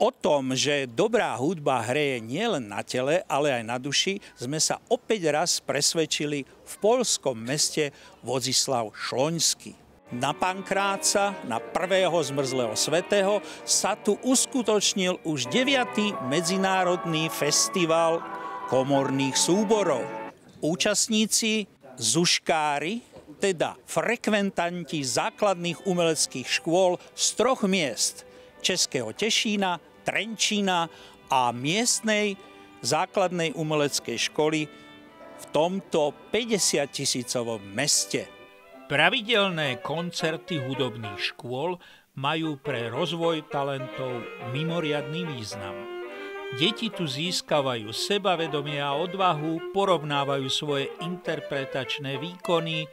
O tom, že dobrá hudba hreje nielen na tele, ale aj na duši, sme sa opäť raz presvedčili v poľskom meste Wodzisław Śląski. Na Pankráca, na prvého zmrzlého svätého, sa tu uskutočnil už 9. medzinárodný festival komorných súborov. Účastníci zuškári, teda frekventanti základných umeleckých škôl z 3 miest Českého Tešína, Trenčína a miestnej základnej umeleckej školy v tomto 50-tisícovom meste. Pravidelné koncerty hudobných škôl majú pre rozvoj talentov mimoriadny význam. Deti tu získavajú sebavedomie a odvahu, porovnávajú svoje interpretačné výkony,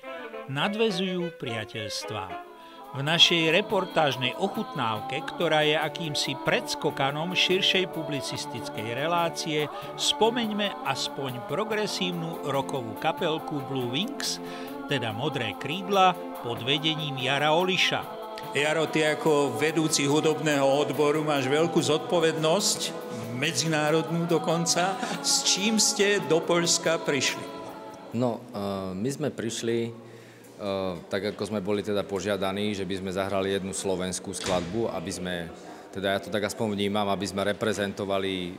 nadväzujú priateľstvá. V našej reportážnej ochutnávke, ktorá je akýmsi predskokanom širšej publicistickej relácie, spomeňme aspoň progresívnu rockovú kapelku Blue Wings, teda Modré krídla, pod vedením Jara Oliša. Jaro, ty ako vedúci hudobného odboru máš veľkú zodpovednosť, medzinárodnú dokonca. S čím ste do Poľska prišli? No, my sme prišli tak ako sme boli teda požiadaní, že by sme zahrali jednu slovenskú skladbu, aby sme, teda ja to tak aspoň vnímam, aby sme reprezentovali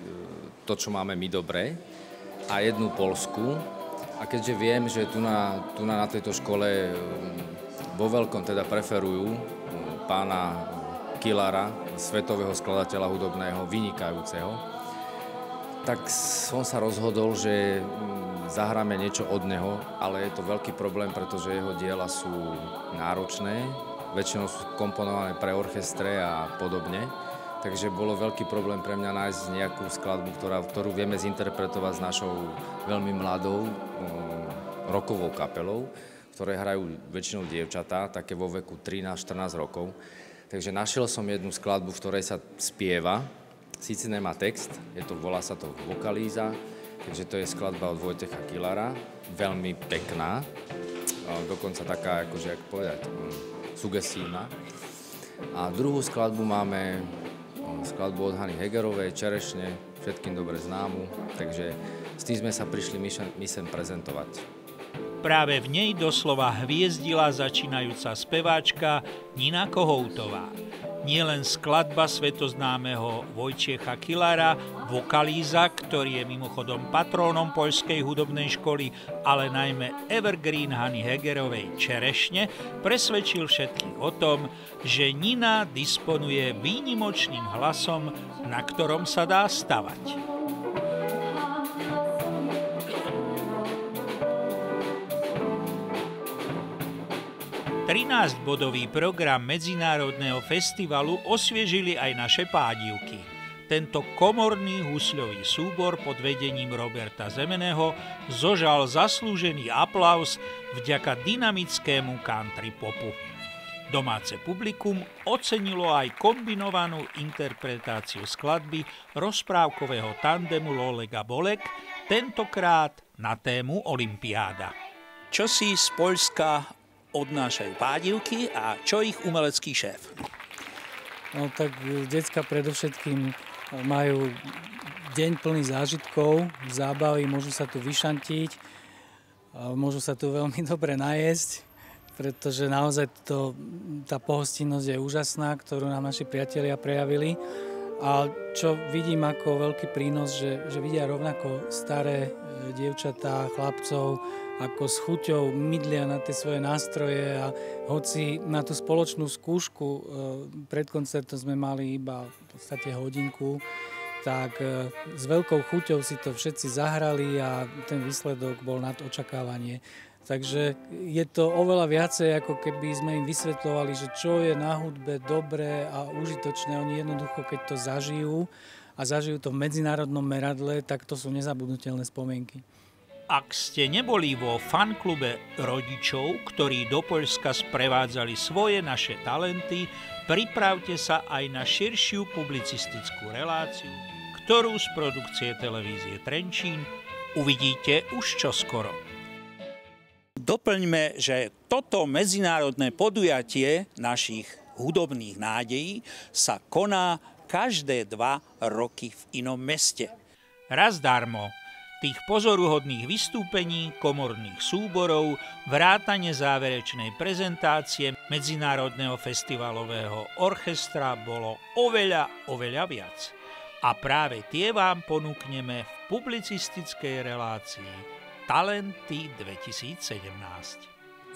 to, čo máme my dobre, a jednu poľskú. A keďže viem, že tu na tejto škole vo veľkom teda preferujú pána Killara, svetového skladateľa hudobného, vynikajúceho, tak som sa rozhodol, že zahráme niečo od neho, ale je to veľký problém, pretože jeho diela sú náročné, väčšinou sú komponované pre orchestre a podobne, takže bolo veľký problém pre mňa nájsť nejakú skladbu, ktorú vieme zinterpretovať s našou veľmi mladou rockovou kapelou, ktoré hrajú väčšinou dievčatá, také vo veku 13-14 rokov. Takže našiel som jednu skladbu, v ktorej sa spieva, síce nemá text, volá sa to Vokalíza, takže to je skladba od Vojtecha Killara, veľmi pekná, dokonca taká, akože, jak povedať, sugestívna. A druhú skladbu máme skladbu od Hany Hegerovej, Čerešne, všetkým dobre známu, takže s tým sme sa prišli my sem prezentovať. Práve v nej doslova hviezdila začínajúca speváčka Nina Kohoutová. Nielen skladba svetoznámeho Vojtiecha Killara, Vokalíza, ktorý je mimochodom patrónom poľskej hudobnej školy, ale najmä evergreen Hany Hegerovej Čerešne, presvedčil všetkých o tom, že Nina disponuje výnimočným hlasom, na ktorom sa dá stavať. 13-bodový program medzinárodného festivalu osviežili aj naše pádivky. Tento komorný husľový súbor pod vedením Roberta Zemeného zožal zaslúžený aplauz vďaka dynamickému country popu. Domáce publikum ocenilo aj kombinovanú interpretáciu skladby rozprávkového tandemu Lolega Bolek, tentokrát na tému Olympiáda. Čo si z Poľska odnášajú pádivky a čo ich umelecký šéf? No tak decka predovšetkým majú deň plný zážitkov, zábavy, môžu sa tu vyšantiť, môžu sa tu veľmi dobre najesť, pretože naozaj tá pohostinnosť je úžasná, ktorú nám naši priatelia prejavili. A čo vidím ako veľký prínos, že vidia rovnako staré dievčatá, chlapcov, ako s chuťou mydlia na tie svoje nástroje, a hoci na tú spoločnú skúšku pred koncertom sme mali iba v podstate hodinku, tak s veľkou chuťou si to všetci zahrali a ten výsledok bol nad očakávanie. Takže je to oveľa viacej, ako keby sme im vysvetľovali, že čo je na hudbe dobré a užitočné. Oni jednoducho, keď to zažijú a zažijú to v medzinárodnom meradle, tak to sú nezabudnutelné spomienky. Ak ste neboli vo fanklube rodičov, ktorí do Poľska sprevádzali svoje naše talenty, pripravte sa aj na širšiu publicistickú reláciu, ktorú z produkcie televízie Trenčín uvidíte už čoskoro. Doplňme, že toto medzinárodné podujatie našich hudobných nádejí sa koná každé 2 roky v inom meste. Raz darmo. Tých pozoruhodných vystúpení komorných súborov, vrátane záverečnej prezentácie Medzinárodného festivalového orchestra bolo oveľa viac. A práve tie vám ponúkneme v publicistickej relácii Talenty 2017.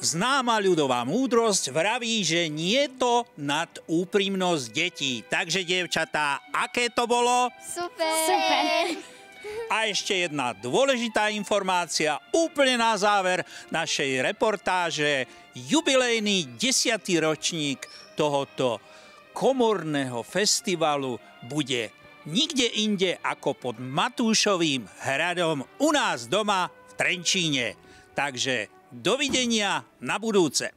Známa ľudová múdrosť vraví, že nie to nad úprimnosť detí. Takže, dievčatá, aké to bolo? Super! A ešte jedna dôležitá informácia úplne na záver našej reportáže. Jubilejný 10. ročník tohoto komorného festivalu bude nikde inde ako pod Matúšovým hradom u nás doma v Trenčíne. Takže dovidenia na budúce.